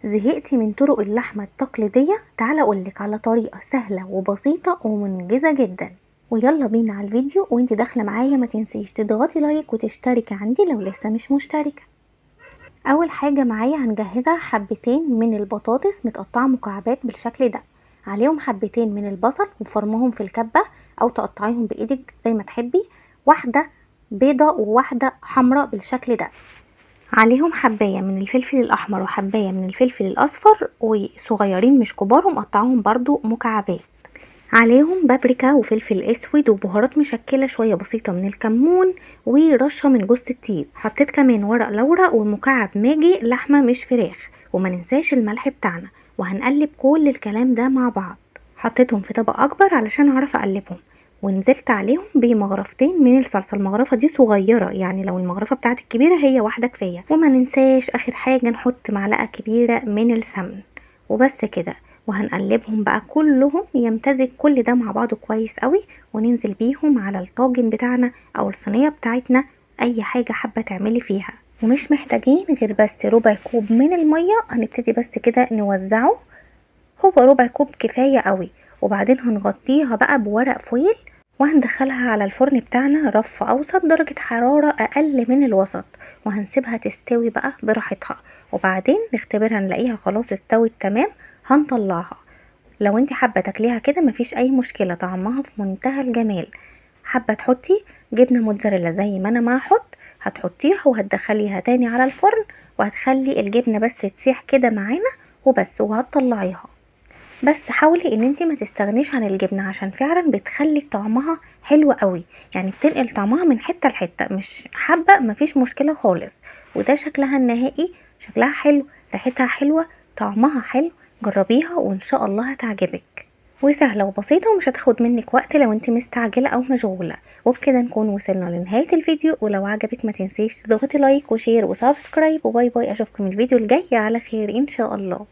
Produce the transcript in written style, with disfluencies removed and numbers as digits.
زهقتي من طرق اللحمة التقليدية؟ تعالى اقولك على طريقة سهلة وبسيطة ومنجزة جدا. ويلا بينا على الفيديو، وانت داخلة معايا ما تنسيش تضغطي لايك وتشتركي عندي لو لسه مش مشتركة. اول حاجة معايا هنجهزها حبتين من البطاطس متقطعة مكعبات بالشكل ده، عليهم حبتين من البصل وفرمهم في الكبة او تقطعيهم بايدك زي ما تحبي، واحدة بيضة وواحدة حمراء بالشكل ده، عليهم حباية من الفلفل الأحمر وحباية من الفلفل الأصفر وصغيرين مش كبار ومقطعهم برضو مكعبات، عليهم بابريكا وفلفل اسود وبهارات مشكلة شوية بسيطة من الكمون ورشة من جوز الطيب. حطيت كمان ورق لورا ومكعب ماجي لحمة مش فراخ، وما ننساش الملح بتاعنا. وهنقلب كل الكلام ده مع بعض. حطيتهم في طبق اكبر علشان اعرف اقلبهم، ونزلت عليهم بمغرفتين من الصلصه. المغرفه دي صغيره، يعني لو المغرفه بتاعتك كبيره هي واحده كفايه. وما ننساش اخر حاجه نحط معلقه كبيره من السمن، وبس كده. وهنقلبهم بقى كلهم يمتزج كل ده مع بعضه كويس قوي، وننزل بيهم على الطاجن بتاعنا او الصينيه بتاعتنا، اي حاجه حابه تعملي فيها. ومش محتاجين غير بس ربع كوب من الميه، هنبتدي بس كده نوزعه، هو ربع كوب كفايه قوي. وبعدين هنغطيها بقى بورق فويل، وهندخلها على الفرن بتاعنا رف اوسط درجة حرارة اقل من الوسط، وهنسيبها تستوي بقى براحتها. وبعدين نختبرها نلاقيها خلاص استوت تمام، هنطلعها. لو انت حابة تاكليها كده مفيش اي مشكلة، طعمها في منتهى الجمال. حابة تحطي جبنة موتزاريلا زي ما انا ما هحط، هتحطيها وهتدخليها تاني على الفرن، وهتخلي الجبنة بس تسيح كده معانا وبس، وهتطلعيها. بس حاولي ان انتي ما تستغنيش عن الجبنة، عشان فعلا بتخلي طعمها حلو قوي، يعني بتنقل طعمها من حتة لحتة. مش حابة مفيش مشكلة خالص. وده شكلها النهائي، شكلها حلو، ريحتها حلوة، طعمها حلو. جربيها وان شاء الله هتعجبك، وسهلة وبسيطة ومش هتاخد منك وقت لو انتي مستعجلة او مشغولة. وبكده نكون وصلنا لنهاية الفيديو، ولو عجبك ما تنسيش تضغطي لايك وشير وسبسكرايب. وباي باي، اشوفكم الفيديو الجاي على خير ان شاء الله.